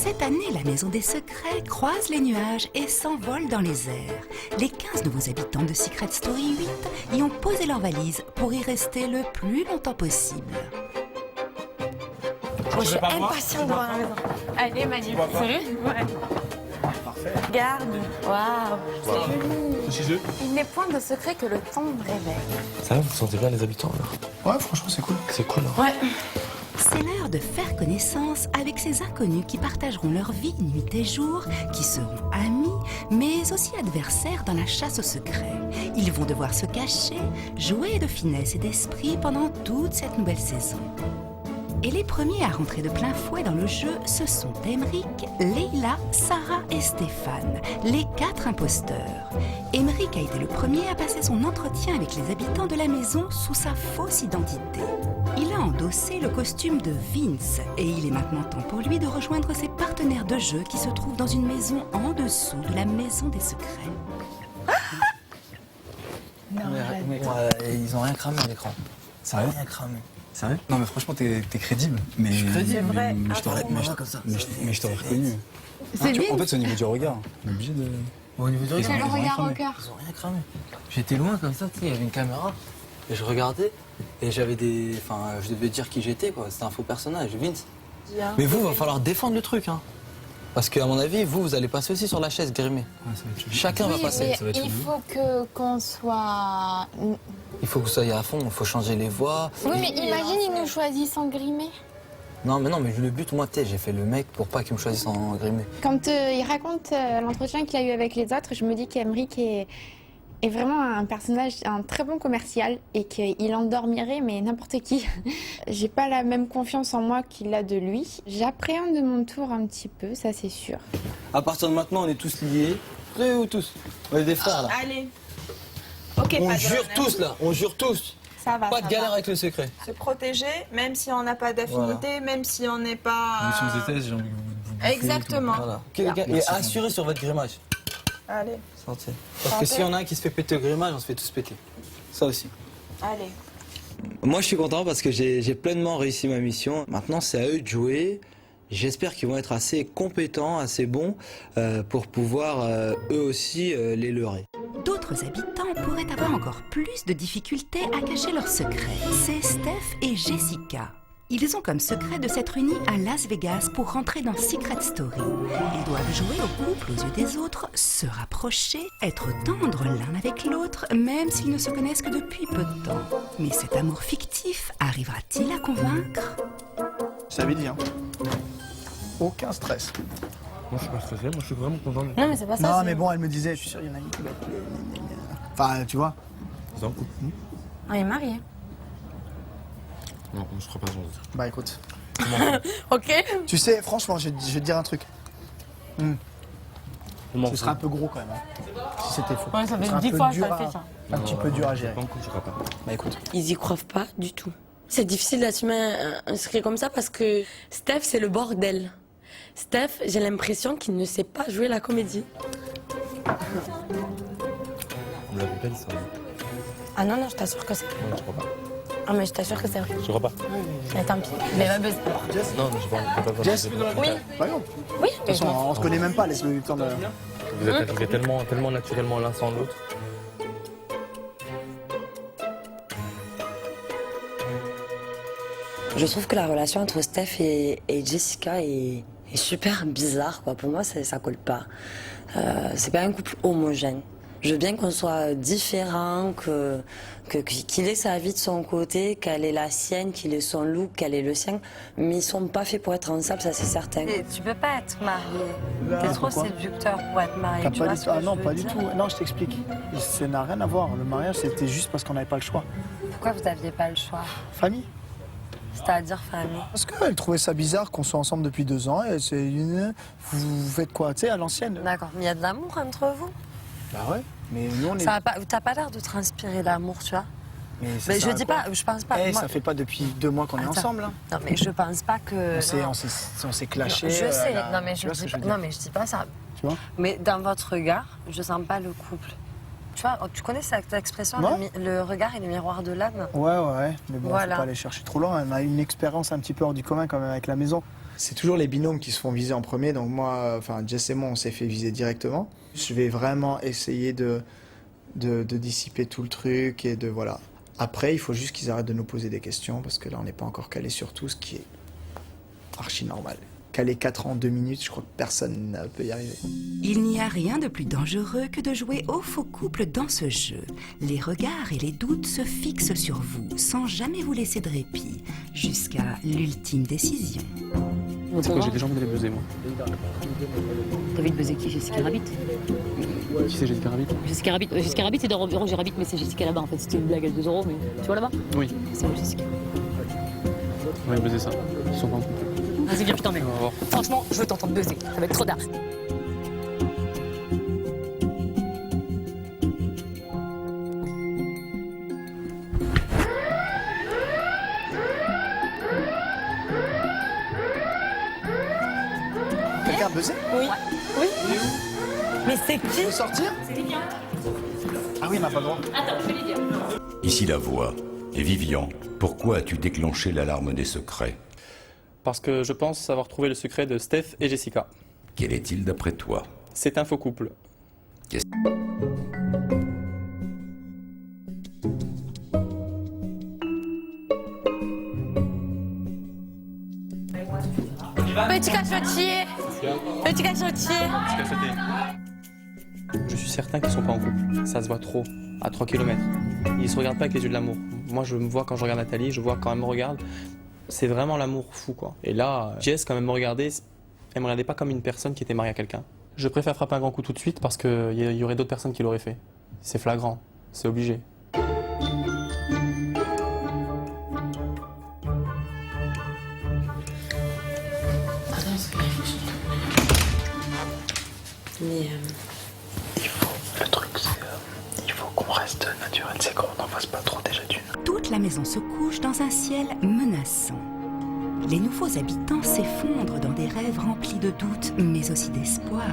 Cette année, la Maison des Secrets croise les nuages et s'envole dans les airs. Les 15 nouveaux habitants de Secret Story 8 y ont posé leurs valises pour y rester le plus longtemps possible. Je suis impatiente de voir la maison. Allez, magnifique. Sérieux? Ouais. Parfait. Regarde. Waouh. C'est chez eux. Il n'est point de secret que le temps révèle. Ça va, vous sentez bien les habitants là? Ouais, franchement, c'est cool. C'est cool. Hein. Ouais. C'est l'heure de faire connaissance avec ces inconnus qui partageront leur vie nuit et jour, qui seront amis, mais aussi adversaires dans la chasse au secret. Ils vont devoir se cacher, jouer de finesse et d'esprit pendant toute cette nouvelle saison. Et les premiers à rentrer de plein fouet dans le jeu, ce sont Emeric, Leila, Sarah et Stéphane, les 4 imposteurs. Emeric a été le premier à passer son entretien avec les habitants de la maison sous sa fausse identité. Il a endossé le costume de Vince et il est maintenant temps pour lui de rejoindre ses partenaires de jeu qui se trouvent dans une maison en dessous de la Maison des Secrets. Non, ils ont rien cramé à l'écran. Sérieux? Rien cramé. Sérieux? Non mais franchement t'es crédible. Mais, je suis crédible. C'est vrai. Mais je t'aurais reconnu. C'est En fait c'est au niveau du regard. On est obligé de... Au niveau du regard. C'est le regard au cœur. Ils ont rien cramé. J'étais loin comme ça, tu sais, il y avait une caméra. Et je regardais. Et j'avais des... Enfin, je devais dire qui j'étais, quoi. C'était un faux personnage, Vince. Mais vous, il va falloir défendre le truc, hein. Parce qu'à mon avis, vous allez passer aussi sur la chaise grimée. Ouais, ça va être chacun va passer. Mais il faut qu'on soit... Il faut que vous soyez à fond, il faut changer les voix. Oui, mais imagine, ils nous choisissent en grimé. Non, mais le but, moi, j'ai fait le mec pour pas qu'il me choisisse en grimé. Quand il raconte l'entretien qu'il a eu avec les autres, je me dis qu'Emeric est vraiment un personnage, un très bon commercial et qu'il endormirait mais n'importe qui. J'ai pas la même confiance en moi qu'il a de lui. J'appréhende de mon tour un petit peu, ça c'est sûr. À partir de maintenant, on est tous liés. Prêts ou tous? On est des frères là. Allez. Ok, On pas jure tous là, on jure tous. Ça va. Pas de galère avec le secret. Se protéger, même si on n'a pas d'affinité, même si on n'est pas. Si vous êtes j'ai envie de vous bouffer. Exactement. Voilà. Ok, les gars, et assurez sur votre grimage. Allez, Sortez. Parce que s'il y en a un qui se fait péter au grimage, on se fait tous péter. Ça aussi. allez. Moi, je suis content parce que j'ai pleinement réussi ma mission. Maintenant, c'est à eux de jouer. J'espère qu'ils vont être assez compétents, assez bons pour pouvoir eux aussi les leurrer. D'autres habitants pourraient avoir encore plus de difficultés à cacher leurs secrets. C'est Steph et Jessica. Ils ont comme secret de s'être unis à Las Vegas pour rentrer dans Secret Story. Ils doivent jouer au couple aux yeux des autres, se rapprocher, être tendres l'un avec l'autre, même s'ils ne se connaissent que depuis peu de temps. Mais cet amour fictif arrivera-t-il à convaincre? Ça veut dire. Aucun stress. Moi je suis pas stressé, moi je suis vraiment content. Non, mais c'est pas ça. Non mais bon, elle me disait, je suis sûr, il y en a une qui va être... Enfin, tu vois. Vous en couple? On est mariés. Non, je crois pas. Bah écoute. Ok. Tu sais, franchement, je vais te dire un truc. Ce serait un peu gros quand même. Hein. Si c'était faux. Ouais, ça Ce fait serait 10 un peu fois dur ça à- fait ça. Un petit peu dur à gérer. Pas en couple, je crois pas. Bah écoute. Ils y croient pas du tout. C'est difficile d'assumer un secret comme ça parce que Steph, c'est le bordel. Steph, j'ai l'impression qu'il ne sait pas jouer la comédie. On l'avait pas dit ça. Ah non, je t'assure que c'est vrai. Non, je crois pas. Ah, mais je t'assure que c'est vrai. Je crois pas. Mais tant pis. Mais va buzzer. Non, mais je peux pas. Jess Oui. Bah non. Oui. De toute façon, on se connaît même pas, laisse-nous du temps de... Vous êtes arrivés tellement naturellement l'un sans l'autre. Je trouve que la relation entre Steph et Jessica est super bizarre, quoi. Pour moi, ça colle pas. C'est pas un couple homogène. Je veux bien qu'on soit différents, qu'il ait sa vie de son côté, qu'elle ait la sienne, qu'il ait son look, qu'elle ait le sien, mais ils sont pas faits pour être ensemble, ça c'est certain. Et tu peux pas être marié. Là, T'es trop pourquoi séducteur pour être marié. T'as Tu pas vois du ce tout. que Ah je non, veux pas du dire tout. Non, je t'explique. Ça n'a rien à voir. Le mariage, c'était juste parce qu'on n'avait pas le choix. Pourquoi vous aviez pas le choix? Famille. C'est-à-dire famille. Parce qu'elle trouvait ça bizarre qu'on soit ensemble depuis 2 ans et c'est une... Vous faites quoi, tu sais, à l'ancienne. D'accord, mais il y a de l'amour entre vous. Bah ouais, mais nous on est... Ça va pas, t'as pas l'air de transpirer l'amour, tu vois. Mais Mais je dis pas, je pense pas. Eh, moi- ça fait pas depuis 2 mois qu'on est Attends. ensemble. Hein. Non, mais je pense pas que. On s'est clashé. Je sais, là. non mais Tu je vois ce dis que pas, veux dire non mais je dis pas ça. Tu vois. Mais dans votre regard, je sens pas le couple. Tu vois, tu connais cette expression, Ouais. le regard est le miroir de l'âme. Ouais, mais bon, Voilà. faut pas aller chercher trop loin. On a une expérience un petit peu hors du commun quand même avec la maison. c'est toujours les binômes qui se font viser en premier. Donc moi, enfin Jess et moi, on s'est fait viser directement. Je vais vraiment essayer de dissiper tout le truc et de voilà. Après, il faut juste qu'ils arrêtent de nous poser des questions parce que là, on n'est pas encore calé sur tout, ce qui est archi normal. Caler 4 ans en 2 minutes, je crois que personne ne peut y arriver. Il n'y a rien de plus dangereux que de jouer au faux couple dans ce jeu. Les regards et les doutes se fixent sur vous sans jamais vous laisser de répit, jusqu'à l'ultime décision. C'est quoi, j'ai déjà envie d'aller buzzer, moi. T'as envie de buzzer qui? Jessica Rabbit? Qui c'est Jessica Rabbit? Jessica Rabbit, c'est dans Roger Rabbit, mais c'est Jessica là-bas en fait. C'était une blague à 2 €, mais tu vois là-bas? Oui. C'est moi, Jessica. On va buzzer ça. Ils sont pas en couple. Vas-y, viens, je t'emmène. Franchement, je veux t'entendre buzzer. Ça va être trop d'art. Quelqu'un a buzzé? Oui. Oui. Mais c'est qui? Tu veux sortir? C'était bien. Ah oui, on n'a pas le droit. Attends, je vais lui dire. Ici la voix. Et Vivian, pourquoi as-tu déclenché l'alarme des secrets? Parce que je pense avoir trouvé le secret de Steph et Jessica. Quel est-il d'après toi? C'est un faux couple. Petit cachotier. Petit cachotier. Je suis certain qu'ils sont pas en couple. Ça se voit trop, à 3 km. Ils se regardent pas avec les yeux de l'amour. Moi, je me vois quand je regarde Nathalie, je vois quand elle me regarde. C'est vraiment l'amour fou, quoi. Et là, Jess, quand elle me regardait, elle me regardait pas comme une personne qui était mariée à quelqu'un. Je préfère frapper un grand coup tout de suite parce qu'il y aurait d'autres personnes qui l'auraient fait. C'est flagrant, c'est obligé. Le truc, c'est il faut qu'on reste naturel, c'est qu'on n'en fasse pas trop déjà d'une. Toute la maison se couche dans un ciel menaçant. Les nouveaux habitants s'effondrent dans des rêves remplis de doutes, mais aussi d'espoir.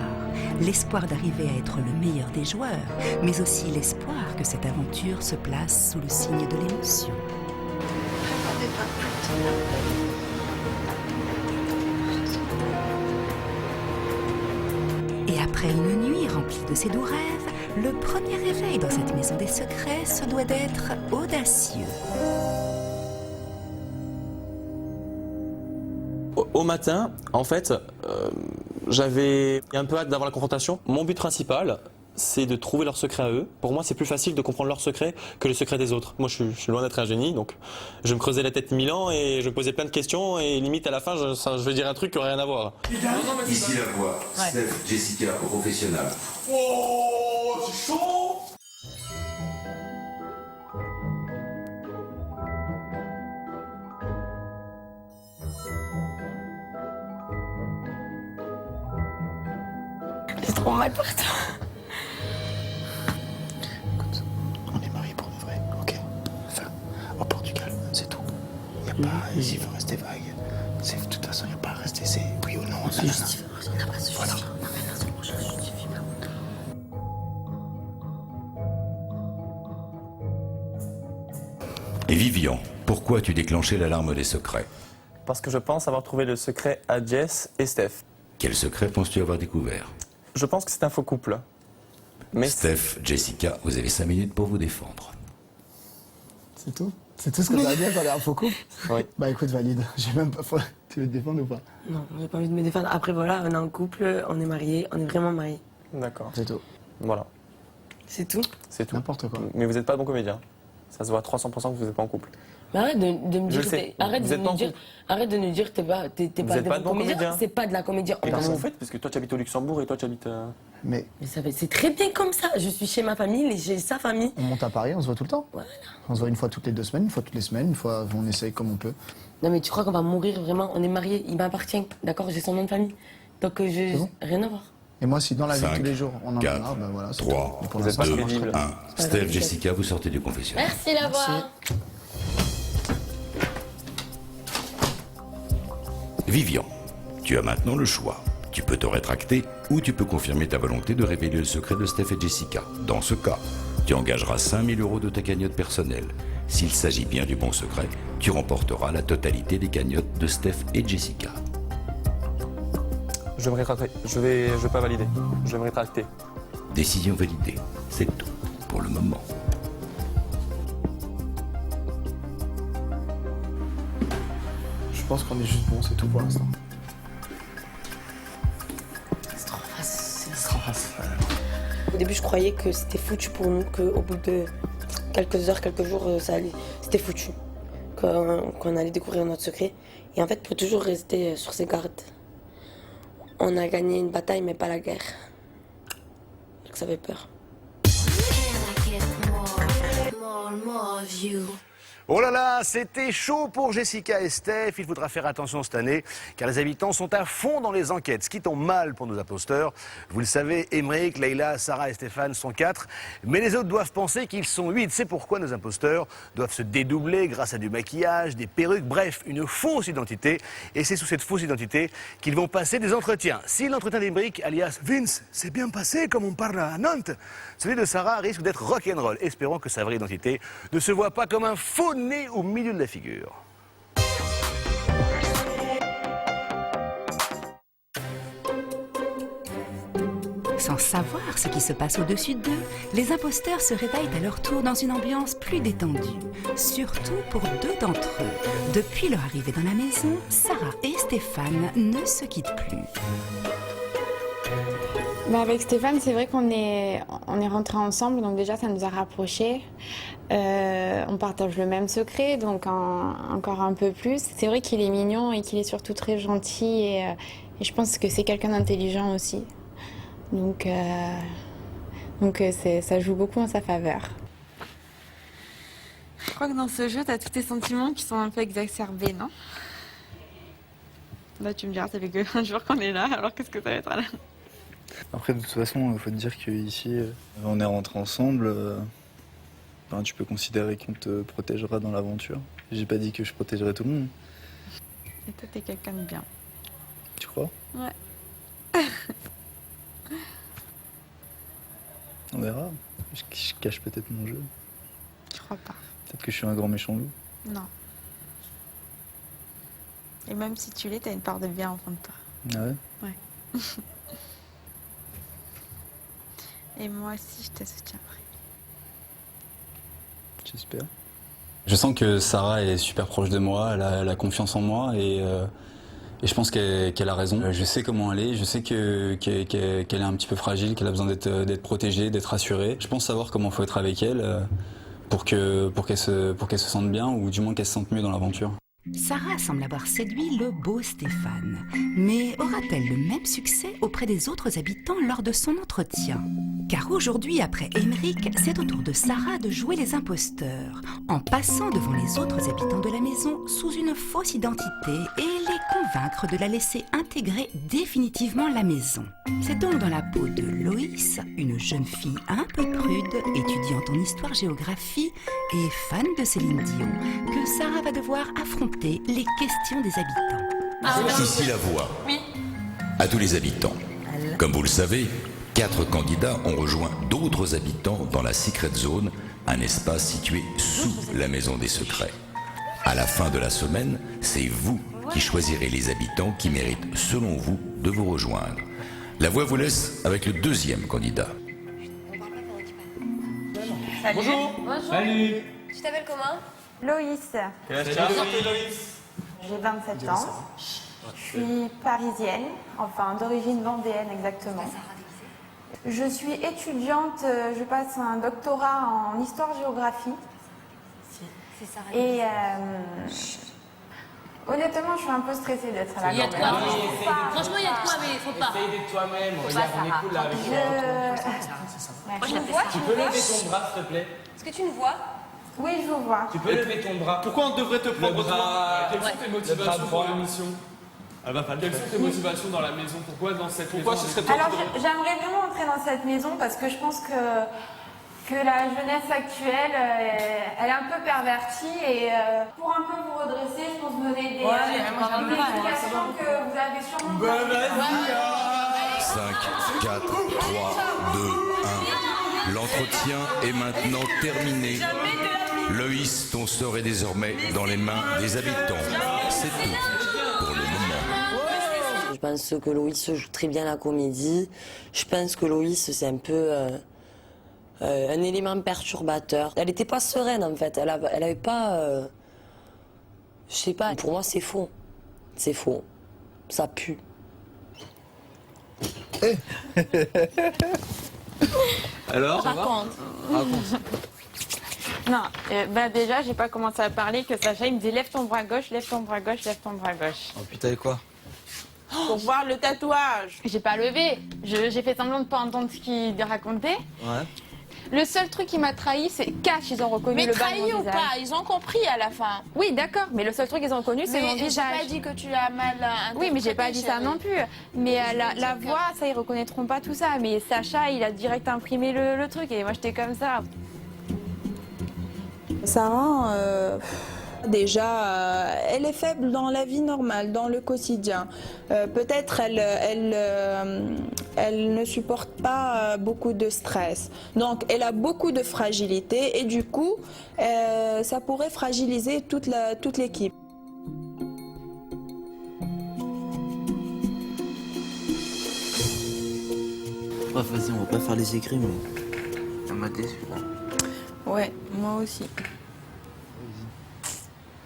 L'espoir d'arriver à être le meilleur des joueurs, mais aussi l'espoir que cette aventure se place sous le signe de l'émotion. Et après une nuit remplie de ces doux rêves, le premier réveil dans cette maison des secrets se doit d'être audacieux. Au matin, en fait, j'avais un peu hâte d'avoir la confrontation. Mon but principal, c'est de trouver leur secret à eux. Pour moi, c'est plus facile de comprendre leur secret que le secret des autres. Moi, je suis loin d'être un génie, donc je me creusais la tête 1000 ans et je me posais plein de questions et limite à la fin, je vais dire un truc qui n'aurait rien à voir. Ici la voix. Steph, Jessica, professionnel. Oh, c'est chaud! C'est trop mal pour toi. Écoute, on est mariés pour de vrai, ok? Enfin, au Portugal, c'est tout. Y a pas, ici, il faut rester vague. De toute façon, il n'y a pas à rester, c'est oui ou non. On se justifie, on n'a pas à se Voilà. justifier. Non, mais non, on se justifie pas. Et Vivian, pourquoi as-tu déclenché l'alarme des secrets? Parce que je pense avoir trouvé le secret à Jess et Steph. Quel secret penses-tu avoir découvert? Je pense que c'est un faux couple. Mais Steph, Jessica, vous avez 5 minutes pour vous défendre. C'est tout? C'est tout ce que t'as à dire quand on est un faux couple? Oui. Bah écoute, valide. J'ai même pas. Tu veux te défendre ou pas? Non, j'ai pas envie de me défendre. Après, voilà, on est en couple, on est mariés, on est vraiment mariés. D'accord. C'est tout. Voilà, C'est tout. c'est tout. N'importe quoi. Mais vous n'êtes pas bon comédien. Ça se voit à 300% que vous n'êtes pas en couple. Mais arrête de me Je dire, sais. arrête Vous de êtes pas en nous dire, couple. arrête de nous dire que t'es pas Vous êtes pas de bon comédien. C'est pas de la comédie. Et comment Personne. vous faites? Parce que toi, tu habites au Luxembourg et toi, tu habites... Mais Mais c'est très bien comme ça. Je suis chez ma famille, j'ai sa famille. on monte à Paris, on se voit tout le temps. Voilà. On se voit une fois toutes les 2 semaines, une fois toutes les semaines, une fois on essaye comme on peut. Non mais tu crois qu'on va mourir vraiment? On est mariés, il m'appartient, d'accord? J'ai son nom de famille. Donc C'est bon rien à voir. Et moi, si dans la vie de 5, tous les jours on en a 4, marre, ben voilà, c'est 3, tout. Et pour Vous êtes l'instant, pas ça 2, marche très bien. 1. Steph, Jessica, vous sortez du confessionnal. Merci la voix. Vivian, tu as maintenant le choix. Tu peux te rétracter ou tu peux confirmer ta volonté de révéler le secret de Steph et Jessica. Dans ce cas, tu engageras 5 000 € de ta cagnotte personnelle. S'il s'agit bien du bon secret, tu remporteras la totalité des cagnottes de Steph et Jessica. Je vais me rétracter. Je vais pas valider. Je vais me rétracter. Décision validée. C'est tout pour le moment. Je pense qu'on est juste bon, c'est tout pour l'instant. C'est trop facile. Au début, je croyais que c'était foutu pour nous, qu'au bout de quelques heures, quelques jours, c'était foutu. Qu'on allait découvrir notre secret. Et en fait, pour toujours rester sur ses gardes. On a gagné une bataille, mais pas la guerre. Donc ça fait peur. Oh là là, c'était chaud pour Jessica et Steph. Il faudra faire attention cette année, car les habitants sont à fond dans les enquêtes, ce qui tombe mal pour nos imposteurs. Vous le savez, Émeric, Leïla, Sarah et Stéphane sont 4, mais les autres doivent penser qu'ils sont 8. C'est pourquoi nos imposteurs doivent se dédoubler grâce à du maquillage, des perruques, bref, une fausse identité. Et c'est sous cette fausse identité qu'ils vont passer des entretiens. Si l'entretien d'Émeric, alias Vince, s'est bien passé comme on parle à Nantes, celui de Sarah risque d'être rock'n'roll. Espérons que sa vraie identité ne se voit pas comme un faux nez au milieu de la figure. Sans savoir ce qui se passe au-dessus d'eux, les imposteurs se réveillent à leur tour dans une ambiance plus détendue. Surtout pour 2 d'entre eux. Depuis leur arrivée dans la maison, Sarah et Stéphane ne se quittent plus. Avec Stéphane, c'est vrai qu'on est rentrés ensemble, donc déjà ça nous a rapprochés. On partage le même secret, donc encore un peu plus. C'est vrai qu'il est mignon et qu'il est surtout très gentil et je pense que c'est quelqu'un d'intelligent aussi. Donc ça joue beaucoup en sa faveur. Je crois que dans ce jeu, t'as tous tes sentiments qui sont un peu exacerbés, non? Là, tu me diras, ça fait que 1 jour qu'on est là, alors qu'est-ce que ça va être là? Après, de toute façon, il faut te dire qu'ici, on est rentrés ensemble. Tu peux considérer qu'on te protégera dans l'aventure. J'ai pas dit que je protégerais tout le monde. Et toi, t'es quelqu'un de bien. Tu crois? Ouais. On verra. Je cache peut-être mon jeu. Je crois pas. Peut-être que je suis un grand méchant loup. Non. Et même si tu l'es, t'as une part de bien au fond de toi. Ah ouais? Ouais. Et moi aussi, je te soutiendrai. J'espère. Je sens que Sarah est super proche de moi, elle a confiance en moi et je pense qu'elle a raison. Je sais comment elle est, je sais qu'elle est un petit peu fragile, qu'elle a besoin d'être protégée, d'être rassurée. Je pense savoir comment il faut être avec elle pour qu'elle se sente bien ou du moins qu'elle se sente mieux dans l'aventure. Sarah semble avoir séduit le beau Stéphane. Mais aura-t-elle le même succès auprès des autres habitants lors de son entretien? Car aujourd'hui, après Émeric, c'est au tour de Sarah de jouer les imposteurs, en passant devant les autres habitants de la maison sous une fausse identité et les convaincre de la laisser intégrer définitivement la maison. C'est donc dans la peau de Loïs, une jeune fille un peu prude, étudiante en histoire-géographie et fan de Céline Dion, que Sarah va devoir affronter les questions des habitants. Ici la voix. Oui. À tous les habitants. Comme vous le savez, 4 candidats ont rejoint d'autres habitants dans la Secret Zone, un espace situé sous la Maison des Secrets. À la fin de la semaine, c'est vous qui choisirez les habitants qui méritent, selon vous, de vous rejoindre. La voix vous laisse avec le 2e candidat. Salut. Bonjour. Salut. Tu t'appelles comment? Loïs. Quel âge tu as? Loïs. J'ai 27 ans. Je suis parisienne, enfin d'origine vendéenne exactement. Je suis étudiante, je passe un doctorat en histoire-géographie. Et honnêtement, je suis un peu stressée d'être là. Il y a de quoi, franchement, il y a de quoi, mais il faut pas. Essaye d'être toi-même, regarde, on est cool là avec Moi, je la fais ça. Tu peux lever ton bras, s'il te plaît? Est-ce que tu me vois? Oui, je vous vois. Tu peux lever ton bras. Pourquoi on devrait te prendre toi? Quelles sont tes motivations pour l'émission? Elle va pas le Quelles faire. sont tes motivations dans la maison? Pourquoi dans cette maison? Ce serait toi Alors, qui j'aimerais vraiment entrer dans cette maison parce que je pense que la jeunesse actuelle, elle est un peu pervertie et pour un peu vous redresser, je pense donner des explications que vous avez sûrement pas. 5, 4, 3, 2, 1. L'entretien est maintenant terminé. Loïs, ton sort est désormais dans les mains des habitants. C'est tout pour le moment. Je pense que Loïs joue très bien la comédie. Je pense que Loïs, c'est un peu un élément perturbateur. Elle n'était pas sereine, en fait. Elle avait pas... je sais pas, pour moi, c'est faux. C'est faux. Ça pue. Alors, ça va? Raconte. Raconte. Non, déjà, j'ai pas commencé à parler que Sacha, il me dit lève ton bras gauche, lève ton bras gauche, lève ton bras gauche. Oh putain, et quoi? Pour voir le tatouage. J'ai pas levé. J'ai fait semblant de pas entendre ce qu'il racontait. Ouais. Le seul truc qui m'a trahi, c'est cash, ils ont reconnu Mais le bas de trahi mon ou visage. pas, ils ont compris à la fin. Oui, d'accord, mais le seul truc qu'ils ont reconnu, c'est mon Mais j'ai visage. pas dit que tu as mal interprété. Oui, mais j'ai pas dit ça chérie. non plus. Mais la voix, ça, ils reconnaîtront pas tout ça. Mais Sacha, il a direct imprimé le truc et moi, j'étais comme ça. Sarah, déjà, elle est faible dans la vie normale, dans le quotidien. Peut-être elle ne supporte pas beaucoup de stress. Donc, elle a beaucoup de fragilité et du coup, ça pourrait fragiliser toute l'équipe. Bref, vas-y, on va pas faire les écrits, mais elle m'a déçu là. Ouais, moi aussi.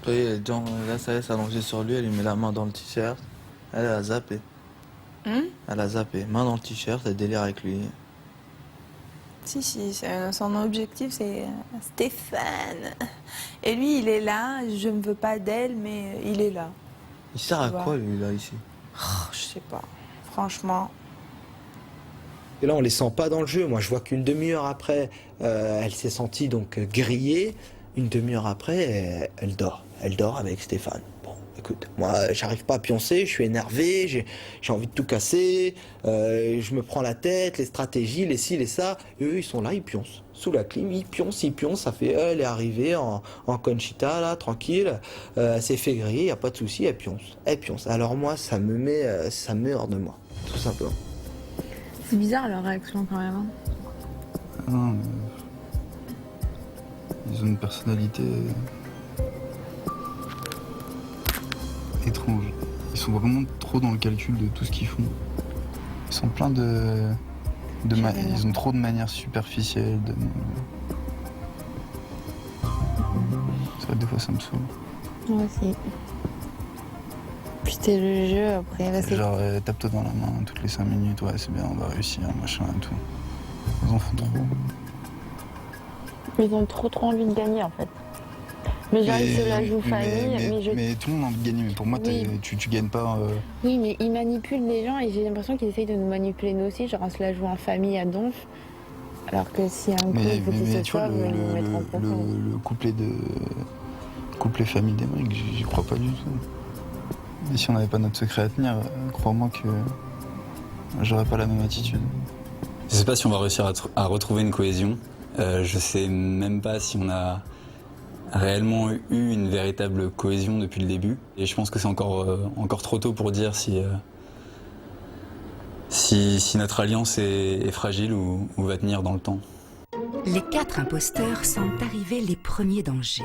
Après, Jean, là, ça y est, s'allonger sur lui, elle lui met la main dans le t-shirt. Elle a zappé. Elle a zappé. Main dans le t-shirt, elle délire avec lui. Si, son objectif, c'est Stéphane. Et lui, il est là, je ne veux pas d'elle, mais il est là. Il sert à Tu vois. quoi, lui, là, ici? Je sais pas, franchement. Et là, on les sent pas dans le jeu. Moi, je vois qu'une demi-heure après, elle s'est sentie donc grillée. Une demi-heure après, elle dort. Elle dort avec Stéphane. Bon, écoute, moi, j'arrive pas à pioncer, je suis énervé, j'ai envie de tout casser, je me prends la tête, les stratégies, les ci, les ça. Et eux, ils sont là, ils pioncent. Sous la clim, ils pioncent, ça fait, elle est arrivée en Conchita, là, tranquille, elle s'est fait griller, il n'y a pas de souci, elle pionce. Alors moi, ça me met hors de moi, tout simplement. C'est bizarre leur réaction quand même. Non, mais... Ils ont une personnalité étrange. Ils sont vraiment trop dans le calcul de tout ce qu'ils font. Ils sont pleins ils ont trop de manières superficielles. C'est vrai, des fois, ça me saoule. Moi aussi. Puis c'est le jeu après. Là, c'est... Genre, tape-toi dans la main toutes les 5 minutes. Ouais, c'est bien, on va réussir, machin et tout. Ils en font trop. Ils ont trop envie de gagner en fait. Mais genre ils se la jouent famille. Mais tout le monde a envie de gagner. Mais pour moi, Oui. tu gagnes pas. Oui, mais ils manipulent les gens et j'ai l'impression qu'ils essayent de nous manipuler nous aussi. Genre on se la joue en famille à donf. Alors que si un coup il faut qu'ils se tu vois, sauvent, ils vont mettre en profond. le couplet famille d'Emeric, j'y crois pas du tout. Et si on n'avait pas notre secret à tenir, crois-moi que j'aurais pas la même attitude. Je sais pas si on va réussir à retrouver une cohésion. Je sais même pas si on a réellement eu une véritable cohésion depuis le début. Et je pense que c'est encore trop tôt pour dire si notre alliance est fragile ou va tenir dans le temps. Les 4 imposteurs semblent arriver les premiers dangers,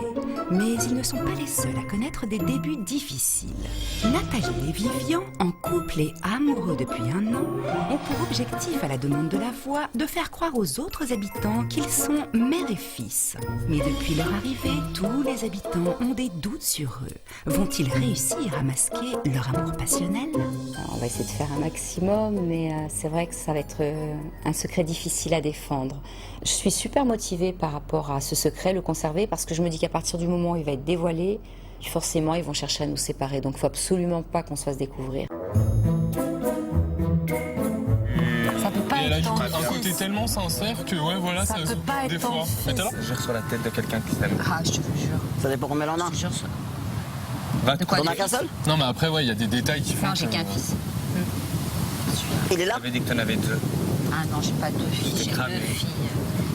mais ils ne sont pas les seuls à connaître des débuts difficiles. Nathalie et Vivian, en couple et amoureux depuis 1 an, ont pour objectif, à la demande de la voix, de faire croire aux autres habitants qu'ils sont mère et fils. Mais depuis leur arrivée, tous les habitants ont des doutes sur eux. Vont-ils réussir à masquer leur amour passionnel? Alors, on va essayer de faire un maximum, mais c'est vrai que ça va être un secret difficile à défendre. Je suis super motivée par rapport à ce secret, le conserver, parce que je me dis qu'à partir du moment où il va être dévoilé, forcément ils vont chercher à nous séparer. Donc il ne faut absolument pas qu'on se fasse découvrir. Ça peut pas être ton un côté tellement sincère que ouais voilà ça peut pas être des ton fois. fils. Mais t'as l'air Jure sur la tête de quelqu'un qui t'aime. Ah, je te jure. Ça dépend combien on en a. Je te jure ça. Va, quoi, T'en as tu- qu'un seul? Non mais après ouais il y a des détails qui font Non, j'ai que- qu'un fils. Il est là? T'avais dit que t'en avais 2. Ah non, j'ai pas 2 fils, j'ai 2 filles.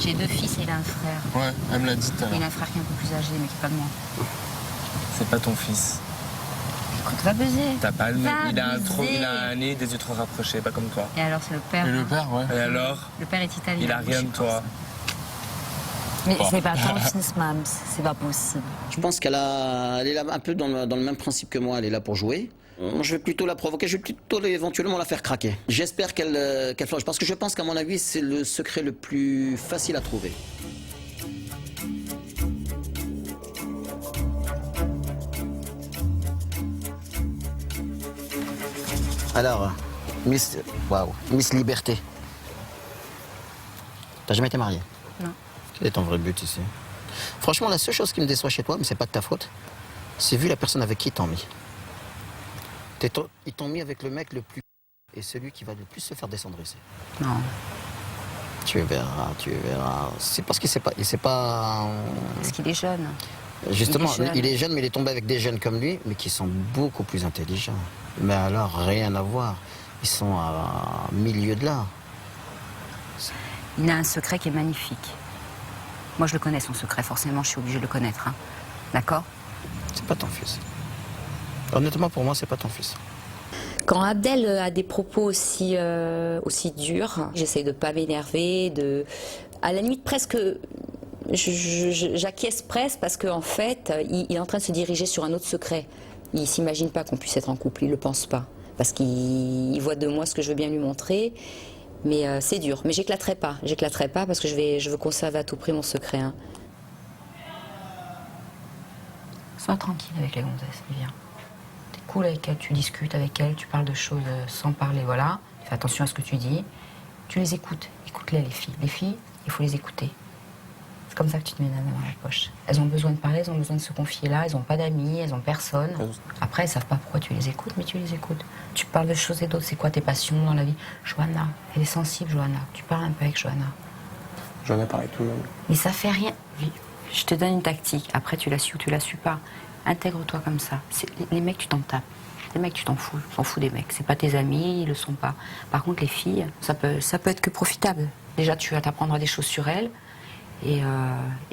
J'ai 2 fils et il a un frère. Ouais, elle me l'a dit tout à Il a l'heure. un frère qui est un peu plus âgé, mais qui est pas de moi. C'est pas ton fils. Écoute, va baiser. T'as pas le Va il a baiser. un nez, des yeux trop rapprochés, pas comme toi. Et alors, c'est le père. Et le père, ouais. Et alors? Le père est italien. Il a rien de toi. Mais Bon. c'est pas ton fils, Mams. C'est pas possible. Je pense elle est là un peu dans le même principe que moi. Elle est là pour jouer. Je vais plutôt la provoquer, je vais plutôt éventuellement la faire craquer. J'espère qu'elle flanche, parce que je pense qu'à mon avis, c'est le secret le plus facile à trouver. Alors, Miss Liberté. T'as jamais été mariée? Non. Quel est ton vrai but ici? Franchement, la seule chose qui me déçoit chez toi, mais c'est pas de ta faute, c'est vu la personne avec qui ils t'ont mis. Ils t'ont mis avec le mec le plus et celui qui va le plus se faire descendre ici. Non. Tu verras, tu verras. C'est parce qu'il sait pas, Parce qu'il est jeune. Justement, il est jeune, mais il est tombé avec des jeunes comme lui, mais qui sont beaucoup plus intelligents. Mais alors, rien à voir. Ils sont à milieu de là. Il a un secret qui est magnifique. Moi, je le connais, son secret. Forcément, je suis obligée de le connaître. Hein. D'accord? C'est pas ton fils. Honnêtement, pour moi, c'est pas ton fils. Quand Abdel a des propos aussi durs, j'essaye de ne pas m'énerver, à la limite presque, j'acquiesce presque parce qu'en fait, il est en train de se diriger sur un autre secret. Il ne s'imagine pas qu'on puisse être en couple, il ne le pense pas. Parce qu'il voit de moi ce que je veux bien lui montrer, mais c'est dur. Mais j'éclaterai pas parce que je veux conserver à tout prix mon secret. Hein. Sois tranquille avec les gonzesses, Vivien. T'es cool avec elles, tu discutes avec elles, tu parles de choses sans parler, voilà. Fais attention à ce que tu dis. Tu les écoutes. Écoute-les, les filles. Les filles, il faut les écouter. C'est comme ça que tu te mets la main dans la poche. Elles ont besoin de parler, elles ont besoin de se confier là, elles n'ont pas d'amis, elles n'ont personne. Après, elles ne savent pas pourquoi tu les écoutes, mais tu les écoutes. Tu parles de choses et d'autres. C'est quoi tes passions dans la vie? Johanna, elle est sensible, Johanna. Tu parles un peu avec Johanna. Johanna parle avec tout le monde. Mais ça fait rien. Je te donne une tactique. Après, tu la suis ou tu la suis pas. Intègre-toi comme ça. Les mecs, tu t'en tapes. Les mecs, tu t'en fous. Tu t'en fous des mecs. C'est pas tes amis, ils le sont pas. Par contre, les filles, ça peut être que profitable. Déjà, tu vas t'apprendre des choses sur elles. Et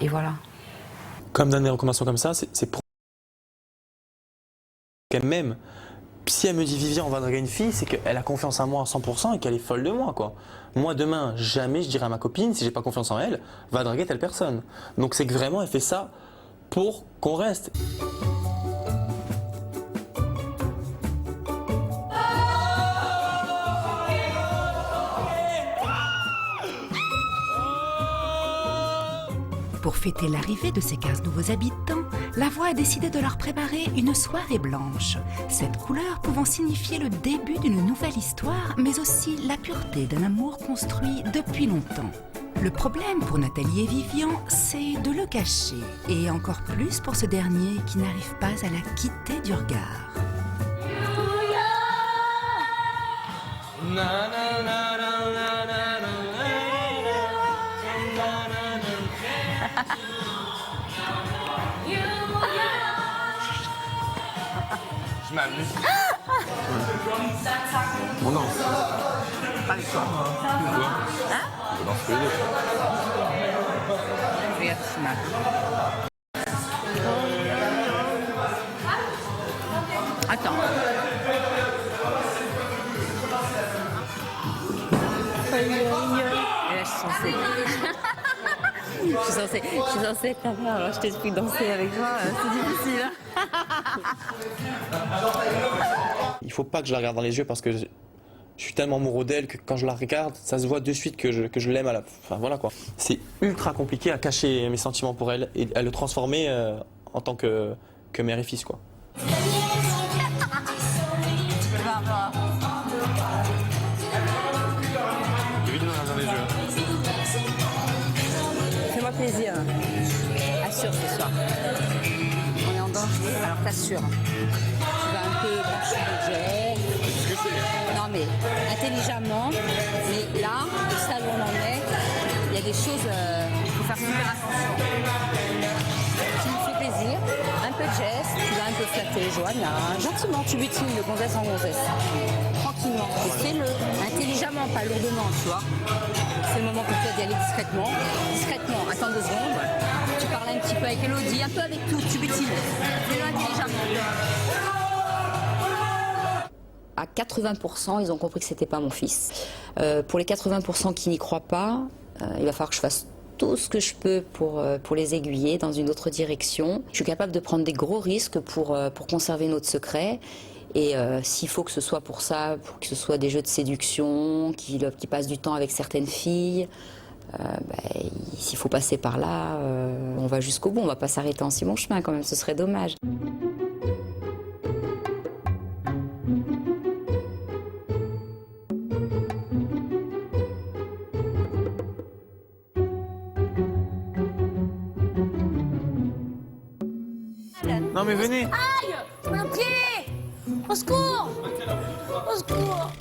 voilà. Comme donner des recommandations comme ça, c'est pour qu'elle m'aime. Si elle me dit Vivien, on va draguer une fille, c'est qu'elle a confiance en moi à 100% et qu'elle est folle de moi, quoi. Moi, demain, jamais je dirai à ma copine, si j'ai pas confiance en elle, va draguer telle personne. Donc c'est que vraiment, elle fait ça pour qu'on reste. Pour fêter l'arrivée de ces 15 nouveaux habitants, la voix a décidé de leur préparer une soirée blanche. Cette couleur pouvant signifier le début d'une nouvelle histoire, mais aussi la pureté d'un amour construit depuis longtemps. Le problème pour Nathalie et Vivien, c'est de le cacher, et encore plus pour ce dernier qui n'arrive pas à la quitter du regard. Je m'amuse. Bon, non. Pas avec toi. Pourquoi? Hein? Dans ce que Regarde, c'est mal. Attends. Là, je suis censée. Je suis censée être ta mère, alors je t'explique danser avec moi, c'est difficile. Il faut pas que je la regarde dans les yeux parce que je suis tellement amoureux d'elle que quand je la regarde, ça se voit de suite que je l'aime à la... Enfin voilà quoi. C'est ultra compliqué à cacher mes sentiments pour elle et à le transformer en tant que mère et fils quoi. Fais-moi plaisir. Assure ce soir. On est en danger, alors t'assures. Tu vas un peu brancher le jet. Non mais intelligemment. Mais là, au stade où on en est, il y a des choses, il faut faire super attention. Tu me fais plaisir, un peu de geste, tu vas un peu flatter Johanna. Gentiment, tu butines de gonzesse en gonzesse. Tranquillement. Et fais-le intelligemment, pas lourdement, tu vois. C'est le moment pour toi d'y aller discrètement. Discrètement, attends 2 secondes. Tu parles un petit peu avec Elodie, un peu avec tout, tu butines. Fais-le intelligemment. À 80%, ils ont compris que c'était pas mon fils. Pour les 80% qui n'y croient pas, il va falloir que je fasse tout ce que je peux pour les aiguiller dans une autre direction. Je suis capable de prendre des gros risques pour conserver notre secret. Et s'il faut que ce soit pour ça, pour que ce soit des jeux de séduction, qu'il passe du temps avec certaines filles, s'il faut passer par là, on va jusqu'au bout, on va pas s'arrêter en si bon chemin quand même, ce serait dommage. Non mais venez. Aïe, mon pied. Au secours. Au secours.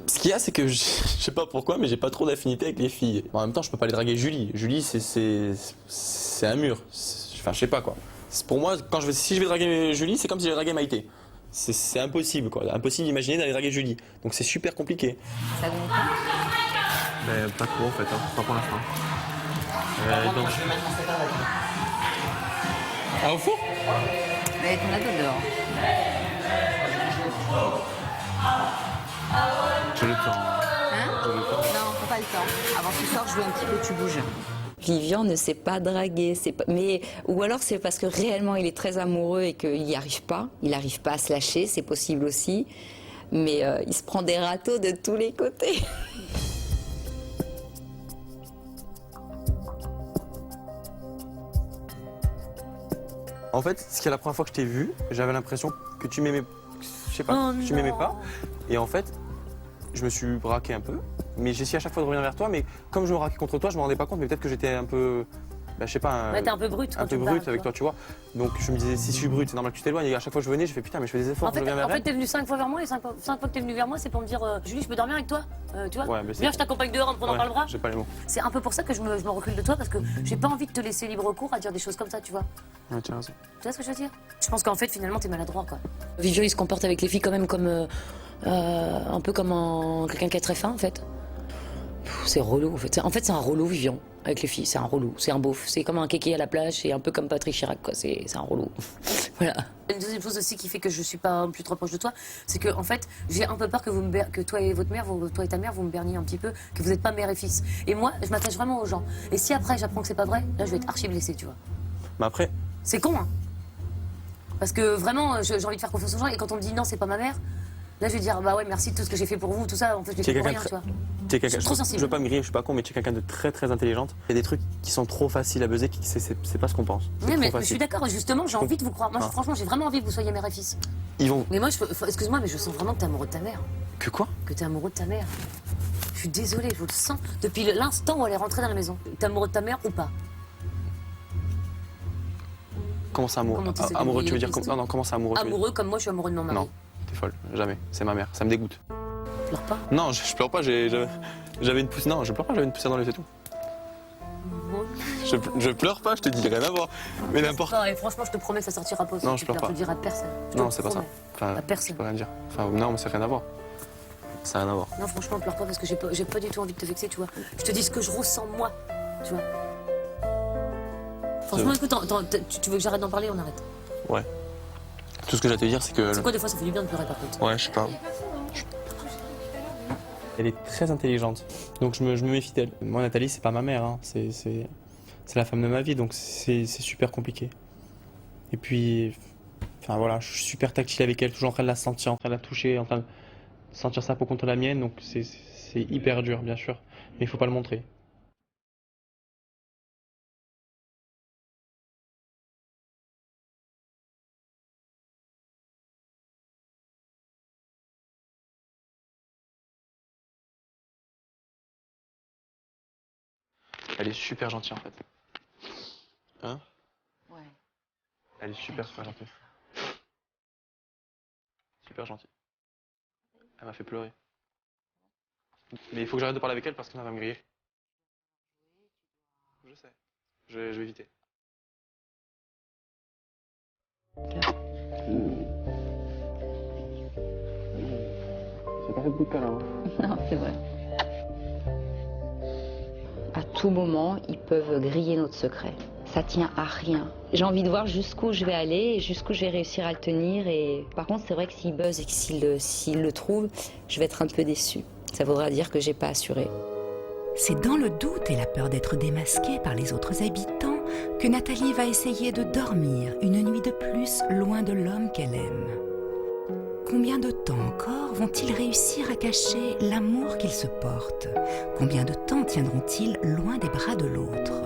Ce qu'il y a, c'est que je sais pas pourquoi, mais j'ai pas trop d'affinité avec les filles. En même temps, je peux pas aller draguer Julie. Julie, c'est un mur. Enfin, je sais pas quoi. Pour moi, si je vais draguer Julie, c'est comme si j'allais draguer Maïté. C'est impossible quoi. Impossible d'imaginer d'aller draguer Julie. Donc c'est super compliqué. Ça vous pas? Pas trop en fait, hein. Pas pour l'instant. Donc... Ah, au four? Mais ton ado dehors. J'ai le temps. Hein? Non, faut pas le temps. Avant que tu sors, je veux un petit peu que tu bouges. Vivian ne sait pas draguer, ou alors c'est parce que réellement il est très amoureux et qu'il n'y arrive pas. Il n'arrive pas à se lâcher, c'est possible aussi. Mais il se prend des râteaux de tous les côtés. En fait, c'est la première fois que je t'ai vu, j'avais l'impression que tu m'aimais, je sais pas, que tu m'aimais pas. Et en fait, je me suis braqué un peu. Mais j'essayais à chaque fois de revenir vers toi, mais comme je me braquais contre toi, je me rendais pas compte, mais peut-être que j'étais un peu, je sais pas, t'es un peu brute. Un peu brute avec toi, tu vois. Donc je me disais, si je suis brute, c'est normal que tu t'éloignes. Et à chaque fois que je venais, je fais putain, mais je fais des efforts, je reviens vers elle. En fait, t'es venu 5 fois vers moi, et 5 fois que t'es venu vers moi, c'est pour me dire, Julie, je peux dormir avec toi, tu vois. Ouais, viens, je t'accompagne dehors en me prenant par le bras. J'ai pas les mots. C'est un peu pour ça que je me recule de toi, parce que j'ai pas envie de te laisser libre cours à dire des choses comme ça, tu vois. Ouais, tu as raison. Tu vois ce que je veux dire? Je pense qu'en fait, finalement, t'es maladroit, quoi. Vivian, il se comporte avec les filles quand même comme un peu comme quelqu'un qui est très fin, en fait. C'est relou, en fait. En fait, c'est un relou, Vivian, avec les filles. C'est un relou, c'est un beauf. C'est comme un kéké à la plage, c'est un peu comme Patrick Chirac, quoi. C'est un relou. Voilà. Une deuxième chose aussi qui fait que je suis pas plus trop proche de toi, c'est que, en fait, j'ai un peu peur que toi et votre mère, toi et ta mère, vous me berniez un petit peu, que vous n'êtes pas mère et fils. Et moi, je m'attache vraiment aux gens. Et si après, j'apprends que c'est pas vrai, là, je vais être archi blessée, tu vois. Mais après. C'est con, hein. Parce que vraiment, j'ai envie de faire confiance aux gens, et quand on me dit non, c'est pas ma mère, là, je vais dire, bah ouais, merci de tout ce que j'ai fait pour vous, tout ça, en fait, je l'ai fait pour rien, tu vois. Je suis trop sensible. Je veux pas me griller, je suis pas con, mais tu es quelqu'un de très très intelligente. Il y a des trucs qui sont trop faciles à buzzer, c'est pas ce qu'on pense. Oui, mais je suis d'accord, justement, j'ai envie de vous croire. Moi, franchement, j'ai vraiment envie que vous soyez mère et fils. Ils vont. Mais moi, excuse-moi, mais je sens vraiment que t'es amoureux de ta mère. Que quoi? Que t'es amoureux de ta mère. Je suis désolée, je le sens. Depuis l'instant où elle est rentrée dans la maison. T'es amoureux de ta mère ou pas? Comment ça, amoureux? Amoureux, tu veux dire non, comment ça, amoureux? Amoureux comme moi, je suis amoureux de mon mari. Non, t'es folle, jamais. C'est ma mère, ça me dégoûte. Tu pleures pas? Non, je pleure pas, j'avais une poussière. Non, je pleure pas, j'avais une poussière dans l'œil, c'est tout. Je pleure pas, je te dis, rien à voir. Mais n'importe. Et franchement, je te promets que ça sortira pas. Non, je pleure pas. Je le dirai à personne. Non, c'est pas ça. Enfin, à personne. Je peux rien dire. Enfin, non, mais c'est rien à voir. Ça n'a rien à voir. Non, franchement, pleure pas parce que j'ai pas du tout envie de te vexer, tu vois. Je te dis ce que je ressens moi, tu vois. Franchement, écoute, tu veux que j'arrête d'en parler, on arrête. Ouais. Tout ce que j'ai à te dire, c'est que. C'est quoi, des fois, ça fait du bien de pleurer par contre? Ouais, je sais pas. Elle est très intelligente, donc je me méfie d'elle. Moi, Nathalie, c'est pas ma mère, hein. C'est la femme de ma vie, donc c'est super compliqué. Et puis, enfin voilà, je suis super tactile avec elle, toujours en train de la sentir, en train de la toucher, en train de sentir sa peau contre la mienne, donc c'est hyper dur, bien sûr, mais il faut pas le montrer. Elle est super gentille en fait. Hein? Ouais. Elle est super gentille. Super gentille. Elle m'a fait pleurer. Mais il faut que j'arrête de parler avec elle parce qu'elle va me griller. Je sais. Je vais éviter. C'est pas fait beaucoup de câlin, hein? Non, c'est vrai. À tout moment, ils peuvent griller notre secret. Ça tient à rien. J'ai envie de voir jusqu'où je vais aller et jusqu'où je vais réussir à le tenir. Et par contre, c'est vrai que s'il buzz et que s'il le trouve, je vais être un peu déçue. Ça voudra dire que j'ai pas assuré. C'est dans le doute et la peur d'être démasquée par les autres habitants que Nathalie va essayer de dormir une nuit de plus loin de l'homme qu'elle aime. Combien de temps encore vont-ils réussir à cacher l'amour qu'ils se portent? Combien de temps tiendront-ils loin des bras de l'autre?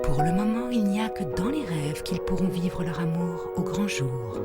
Pour le moment, il n'y a que dans les rêves qu'ils pourront vivre leur amour au grand jour.